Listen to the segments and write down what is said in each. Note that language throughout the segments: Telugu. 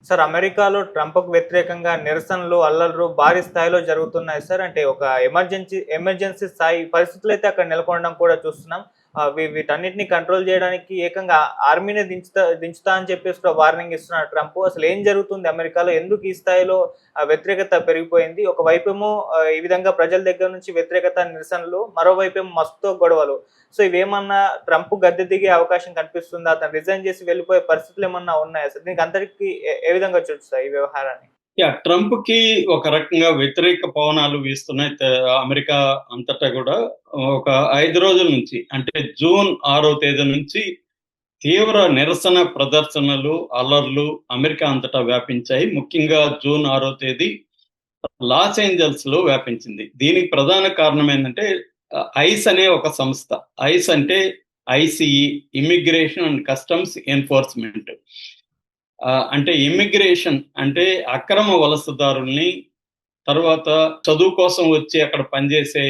సార్ అమెరికాలో ట్రంప్‌కు వ్యతిరేకంగా నిరసనలు, అల్లర్లు భారీ స్థాయిలో జరుగుతున్నాయి సార్. అంటే ఒక ఎమర్జెన్సీ స్థాయి పరిస్థితులైతే అక్కడ నెలకొనడం కూడా చూస్తున్నాం. వీటన్నిటిని కంట్రోల్ జేయడానికి ఏకంగా ఆర్మీనే దించుతా అని చెప్పేసి కూడా వార్నింగ్ ఇస్తున్నాడు ట్రంప్. అసలేం జరుగుతుంది అమెరికాలో? ఎందుకు ఈ స్థాయిలో వ్యతిరేకత పెరిగిపోయింది? ఒకవైపేమో ఈ విధంగా ప్రజల దగ్గర నుంచి వ్యతిరేకత, నిరసనలు, మరోవైపేమో మస్క్‌తో గొడవలు. సో ఇవేమన్నా ట్రంప్ గద్దె దిగే అవకాశం కనిపిస్తుందా? అతను రిజైన్ చేసి వెళ్ళిపోయే పరిస్థితులేమన్నా ఉన్నాయా సార్? దీనికి అంతటికి ఏ విధంగా చూస్తారు ఈ వ్యవహారాన్ని? ట్రంప్‌కి ఒక రకంగా వ్యతిరేక పవనాలు వీస్తున్నాయి. అమెరికా అంతటా గూడా ఒక 5 రోజుల నుంచి అంటే జూన్ 6వ తేదీ నుంచి తీవ్ర నిరసన ప్రదర్శనలు, అల్లర్లు అమెరికా అంతటా వ్యాపించాయి. ముఖ్యంగా జూన్ 6వ తేదీ లాస్ ఏంజల్స్‌లో వ్యాపించింది. దీనికి ప్రధాన కారణం ఏందంటే ఐస్ అనే ఒక సంస్థ. ఐస్ అంటే ICE immigration and customs enforcement. అంటే ఇమ్మిగ్రేషన్ అంటే అక్రమ వలసదారుల్ని, తర్వాత చదువు కోసం వచ్చి అక్కడ పనిచేసే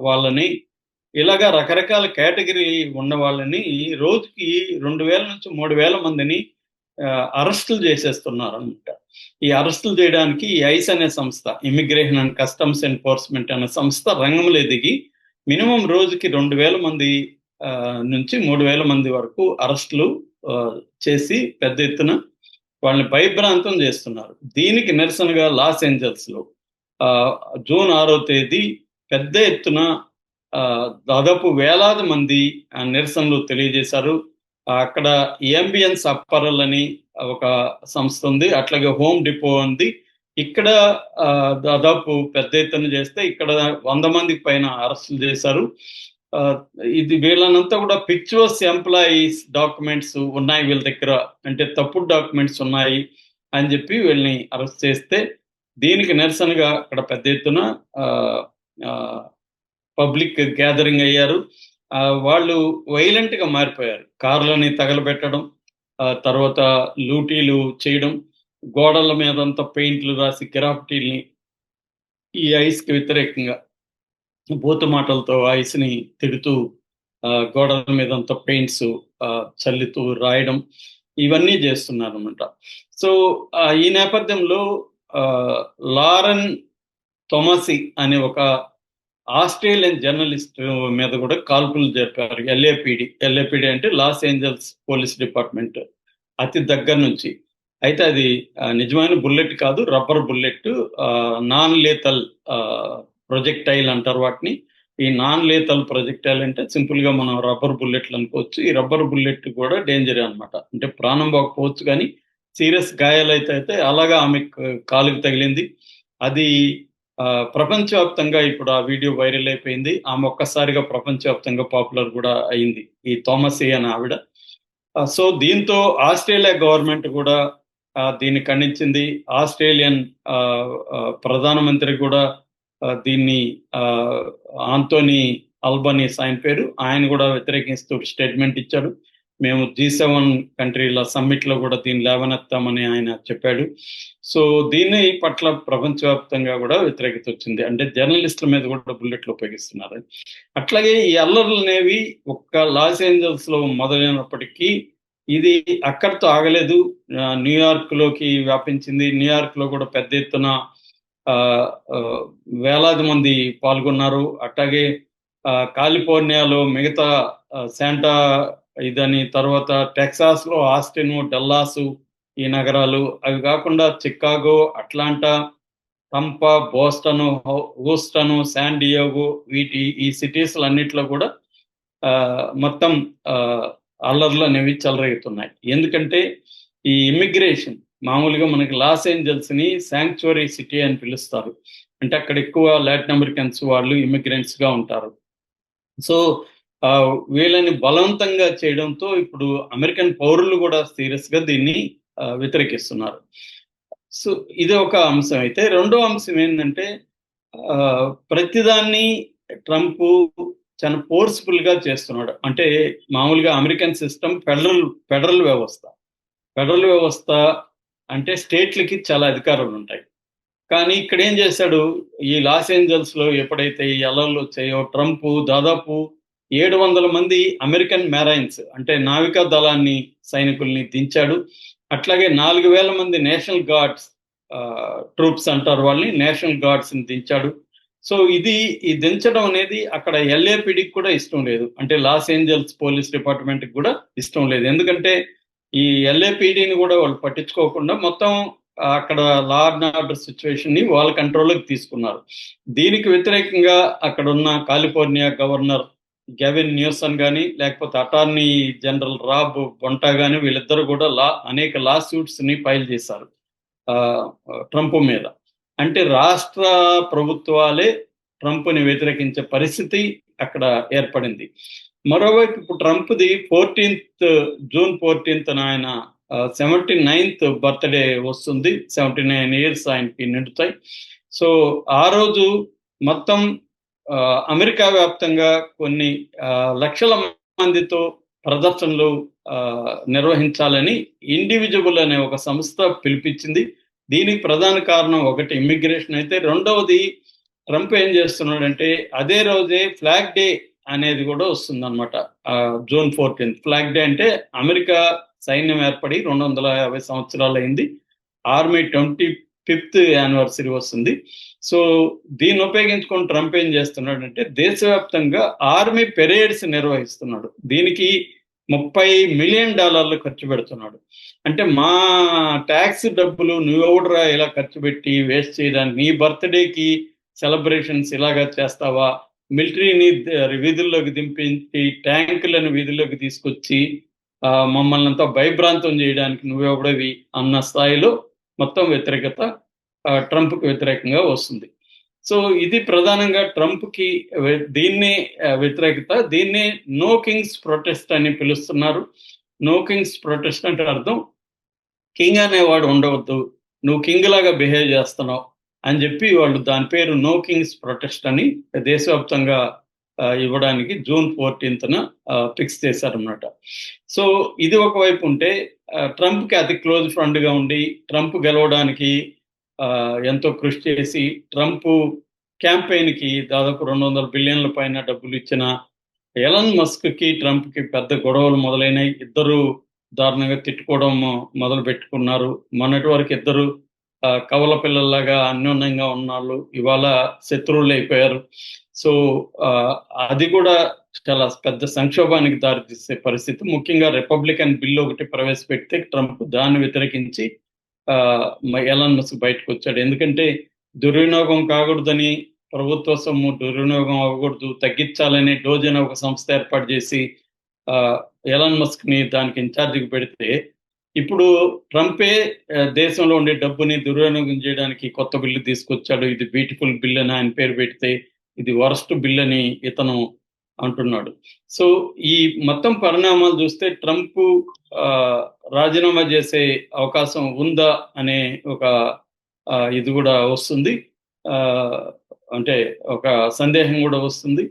వాళ్ళని, ఇలాగా రకరకాల కేటగిరీ ఉన్న వాళ్ళని రోజుకి 2000 నుంచి 3000 మందిని అరెస్టులు చేసేస్తున్నారనమాట. ఈ అరెస్టులు చేయడానికి ఈ ఐస్ అనే సంస్థ, ఇమ్మిగ్రేషన్ అండ్ కస్టమ్స్ ఎన్ఫోర్స్మెంట్ అనే సంస్థ రంగంలో దిగి మినిమం రోజుకి 2000 మంది నుంచి 3000 మంది వరకు అరెస్టులు చేసి పెద్ద ఎత్తున వాళ్ళని భయభ్రాంతం చేస్తున్నారు. దీనికి నిరసనగా లాస్ ఏంజల్స్‌లో జూన్ 6వ తేదీ పెద్ద ఎత్తున దాదాపు వేలాది మంది నిరసనలు తెలియజేశారు. అక్కడ ఏంబియన్స్ అప్పరల్ అని ఒక సంస్థ ఉంది. అట్లాగే హోమ్ డిపో ఉంది. ఇక్కడ దాదాపు పెద్ద ఎత్తున చేస్తే ఇక్కడ 100 మందికి పైన అరెస్టులు చేశారు. ఇది వీళ్ళనంతా కూడా పిక్చర్స్ ఎంప్లాయీస్ డాక్యుమెంట్స్ ఉన్నాయి వీళ్ళ దగ్గర, అంటే తప్పుడు డాక్యుమెంట్స్ ఉన్నాయి అని చెప్పి వీళ్ళని అరెస్ట్ చేస్తే దీనికి నిరసనగా అక్కడ పెద్ద ఎత్తున పబ్లిక్ గ్యాదరింగ్ అయ్యారు. వాళ్ళు వైలెంట్ గా మారిపోయారు. కార్లని తగలబెట్టడం, తర్వాత లూటీలు చేయడం, గోడల మీదంతా పెయింట్లు రాసి గ్రాఫిటీల్ని ఈ ఐస్ కి వ్యతిరేకంగా బూతు మాటలతో ఐస్‌ని తిడుతూ గోడల మీదంతా పెయింట్స్ చల్లుతూ రాయడం, ఇవన్నీ చేస్తున్నారనమాట. సో ఈ నేపథ్యంలో లారెన్ తొమసి అనే ఒక ఆస్ట్రేలియన్ జర్నలిస్ట్ మీద కూడా కాల్పులు జరిపారు. ఎల్ఏపిడి అంటే లాస్ ఏంజల్స్ పోలీస్ డిపార్ట్మెంట్ అతి దగ్గర నుంచి. అయితే అది నిజమైన బుల్లెట్ కాదు, రబ్బర్ బుల్లెట్. నాన్ లేతల్ ప్రొజెక్టైల్ అంటారు వాటిని. ఈ నాన్ లేతల్ ప్రొజెక్టైల్ అంటే సింపుల్ గా మనం రబ్బర్ బుల్లెట్లు అనుకోవచ్చు. ఈ రబ్బర్ బుల్లెట్ కూడా డేంజరే అనమాట. అంటే ప్రాణం పోకపోవచ్చు కానీ సీరియస్ గాయాలైతే అలాగా ఆమె కాలుకి తగిలింది. అది ప్రపంచవ్యాప్తంగా ఇప్పుడు ఆ వీడియో వైరల్ అయిపోయింది. ఆమె ఒక్కసారిగా ప్రపంచవ్యాప్తంగా పాపులర్ కూడా అయింది, ఈ థామస్ ఏ అనే ఆవిడ. సో దీంతో ఆస్ట్రేలియా గవర్నమెంట్ కూడా దీన్ని ఖండించింది. ఆస్ట్రేలియన్ ప్రధానమంత్రి కూడా దీన్ని ఆంటోనీ అల్బనీస్ ఆయన పేరు, ఆయన కూడా వ్యతిరేకిస్తూ స్టేట్మెంట్ ఇచ్చాడు. మేము G7 కంట్రీల సమ్మిట్ లో కూడా దీన్ని లేవనెత్తామని ఆయన చెప్పాడు. సో దీని పట్ల ప్రపంచవ్యాప్తంగా కూడా వ్యతిరేకత వచ్చింది. అంటే జర్నలిస్టుల మీద కూడా బుల్లెట్లు ఉపయోగిస్తున్నారు. అట్లాగే ఈ అల్లర్లు అనేవి ఒక్క లాస్ ఏంజల్స్ లో మొదలైనప్పటికీ ఇది అక్కడితో ఆగలేదు. న్యూయార్క్ లోకి వ్యాపించింది. న్యూయార్క్ లో కూడా పెద్ద ఎత్తున వేలాది మంది పాల్గొన్నారు. అట్లాగే కాలిఫోర్నియాలో మిగతా శాంటా ఇదని, తర్వాత టెక్సాస్ లో ఆస్టిన్, డల్లాసు ఈ నగరాలు, అవి కాకుండా Chicago, Atlanta, Tampa, Boston, Houston, San Diego, ఈ సిటీస్ అన్నిట్లో కూడా మొత్తం అల్లర్లు అనేవి చెలరేగుతున్నాయి. ఎందుకంటే ఈ ఇమ్మిగ్రేషన్ మామూలుగా మనకి లాస్ ఏంజల్స్ ని శాంక్చురీ సిటీ అని పిలుస్తారు. అంటే అక్కడ ఎక్కువ లాటిన్ అమెరికన్స్ వాళ్ళు ఇమిగ్రెంట్స్ గా ఉంటారు. సో వీళ్ళని బలవంతంగా చేయడంతో ఇప్పుడు అమెరికన్ పౌరులు కూడా సీరియస్ గా దీన్ని వ్యతిరేకిస్తున్నారు. సో ఇది ఒక అంశం. అయితే రెండో అంశం ఏంటంటే ప్రతిదాన్ని ట్రంప్ చాలా ఫోర్స్ఫుల్ గా చేస్తున్నాడు. అంటే మామూలుగా అమెరికన్ సిస్టమ్ ఫెడరల్ వ్యవస్థ. ఫెడరల్ వ్యవస్థ అంటే స్టేట్లకి చాలా అధికారాలు ఉంటాయి. కానీ ఇక్కడ ఏం చేశాడు, ఈ లాస్ ఏంజల్స్ లో ఎప్పుడైతే ఈ అల్లర్లు వచ్చాయో ట్రంప్ దాదాపు 700 మంది అమెరికన్ మెరైన్స్ అంటే నావికా దళాన్ని సైనికుల్ని దించాడు. అట్లాగే 4,000 మంది నేషనల్ గార్డ్స్ ట్రూప్స్ అంటారు వాళ్ళని, నేషనల్ గార్డ్స్ ని దించాడు. సో ఈ దించడం అనేది అక్కడ ఎల్ఏపిడికి కూడా ఇష్టం లేదు, అంటే లాస్ ఏంజల్స్ పోలీస్ డిపార్ట్మెంట్ కి కూడా ఇష్టం లేదు. ఎందుకంటే ఈ ఎల్ఏపిడిని కూడా వాళ్ళు పట్టించుకోకుండా మొత్తం అక్కడ లా అండ్ ఆర్డర్ సిచ్యువేషన్ ని వాళ్ళ కంట్రోల్లోకి తీసుకున్నారు. దీనికి వ్యతిరేకంగా అక్కడ ఉన్న కాలిఫోర్నియా గవర్నర్ గెవిన్ న్యూసన్ కానీ, లేకపోతే అటార్నీ జనరల్ రాబ్ బొంటా కానీ, వీళ్ళిద్దరూ కూడా అనేక లా సూట్స్ ని ఫైల్ చేశారు ట్రంప్ మీద. అంటే రాష్ట్ర ప్రభుత్వాలే ట్రంప్ని వ్యతిరేకించే పరిస్థితి అక్కడ ఏర్పడింది. మరోవైపు ఇప్పుడు ట్రంప్ది జూన్ 14th ఆయన 79th బర్త్డే వస్తుంది. 79 years ఆయనకి నిండుతాయి. సో ఆ రోజు మొత్తం అమెరికా వ్యాప్తంగా కొన్ని లక్షల మందితో ప్రదర్శనలు నిర్వహించాలని ఇండివిజువల్ అనే ఒక సంస్థ పిలిపించింది. దీనికి ప్రధాన కారణం ఒకటి ఇమ్మిగ్రేషన్ అయితే, రెండవది ట్రంప్ ఏం చేస్తున్నాడంటే అదే రోజే ఫ్లాగ్ డే అనేది కూడా వస్తుంది అనమాట. జూన్ 14th ఫ్లాగ్ డే అంటే అమెరికా సైన్యం ఏర్పడి 250 సంవత్సరాలు అయింది. ఆర్మీ 25th యానివర్సరీ వస్తుంది. సో దీన్ని ఉపయోగించుకొని ట్రంప్ ఏం చేస్తున్నాడంటే దేశవ్యాప్తంగా ఆర్మీ పెరేడ్స్ నిర్వహిస్తున్నాడు. దీనికి $30 million ఖర్చు పెడుతున్నాడు. అంటే మా ట్యాక్స్ డబ్బులు నువ్వెవడరా ఇలా ఖర్చు పెట్టి వేస్ట్ చేయడానికి, నీ బర్త్డేకి సెలబ్రేషన్స్ ఇలాగా చేస్తావా, మిలిటరీని వీధుల్లోకి దింపించి ట్యాంకులను వీధుల్లోకి తీసుకొచ్చి మమ్మల్ని అంతా భయభ్రాంతం చేయడానికి నువ్వెవడవి అన్న స్థాయిలో మొత్తం వ్యతిరేకత ట్రంప్కి వ్యతిరేకంగా వస్తుంది. సో ఇది ప్రధానంగా ట్రంప్కి దీన్ని వ్యతిరేకత. దీన్ని నో కింగ్స్ ప్రొటెస్ట్ అని పిలుస్తున్నారు. నో కింగ్స్ ప్రొటెస్ట్ అంటే అర్థం కింగ్ అనేవాడు ఉండవద్దు, నువ్వు కింగ్ లాగా బిహేవ్ చేస్తున్నావు అని చెప్పి వాళ్ళు దాని పేరు నో కింగ్స్ ప్రొటెస్ట్ అని దేశవ్యాప్తంగా ఇవ్వడానికి జూన్ 14th ఫిక్స్ చేశారన్నమాట. సో ఇది ఒకవైపు ఉంటే ట్రంప్కి అతి క్లోజ్ ఫ్రెండ్గా ఉండి ట్రంప్ గెలవడానికి ఎంతో కృషి చేసి ట్రంప్ క్యాంపెయిన్కి దాదాపు 200 బిలియన్ల పైన డబ్బులు ఇచ్చిన ఎలన్ మస్క్కి ట్రంప్కి పెద్ద గొడవలు మొదలైనవి. ఇద్దరు దారుణంగా తిట్టుకోవడం మొదలు పెట్టుకున్నారు. మొన్నటి వరకు ఇద్దరు కవల పిల్లల్లాగా అన్యోన్యంగా ఉన్నాళ్ళు ఇవాళ శత్రువులు అయిపోయారు. సో అది కూడా చాలా పెద్ద సంక్షోభానికి దారితీసే పరిస్థితి. ముఖ్యంగా రిపబ్లికన్ బిల్ ఒకటి ప్రవేశపెడితే ట్రంప్ దాన్ని వ్యతిరేకించి ఎలన్ మస్క్ బయటకు వచ్చాడు. ఎందుకంటే దుర్వినియోగం కాకూడదని, ప్రభుత్వ సొమ్ము దుర్వినియోగం అవ్వకూడదు, తగ్గించాలని డోజన్ ఒక సంస్థ ఏర్పాటు చేసి ఎలన్ మస్క్ ని దానికి ఇన్ఛార్జికి పెడితే, ఇప్పుడు ట్రంపే దేశంలో ఉండే డబ్బుని దుర్వినియోగం చేయడానికి కొత్త బిల్లు తీసుకొచ్చాడు. ఇది బ్యూటిఫుల్ బిల్ అని ఆయన పేరు పెడితే ఇది వరస్ట్ బిల్ అని ఇతను అంటున్నాడు. సో ఈ మొత్తం పరిణామాలు చూస్తే ట్రంప్ రాజీనామా చేసే అవకాశం ఉందా అనే ఒక ఇది కూడా వస్తుంది, అంటే ఒక సందేహం కూడా వస్తుంది.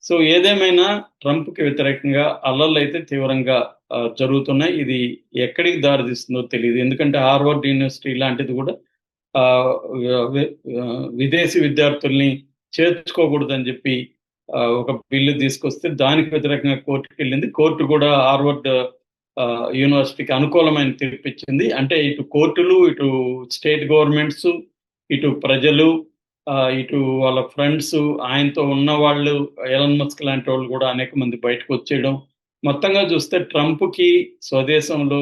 సో ఏదేమైనా ట్రంప్కి వ్యతిరేకంగా అల్లర్లు అయితే తీవ్రంగా జరుగుతున్నాయి. ఇది ఎక్కడికి దారితీస్తుందో తెలియదు. ఎందుకంటే హార్వర్డ్ యూనివర్సిటీ లాంటిది కూడా విదేశీ విద్యార్థుల్ని చేర్చుకోకూడదని చెప్పి ఒక బిల్లు తీసుకొస్తే దానికి వ్యతిరేకంగా కోర్టుకు వెళ్ళింది. కోర్టు కూడా హార్వర్డ్ యూనివర్సిటీకి అనుకూలమైన తీర్పు ఇచ్చింది. అంటే ఇటు కోర్టులు, ఇటు స్టేట్ గవర్నమెంట్స్, ఇటు ప్రజలు, ఇటు వాళ్ళ ఫ్రెండ్స్, ఆయనతో ఉన్న వాళ్ళు ఎలన్ మస్క్ లాంటి వాళ్ళు కూడా అనేక మంది బయటకు వచ్చేయడం, మొత్తంగా చూస్తే ట్రంప్కి స్వదేశంలో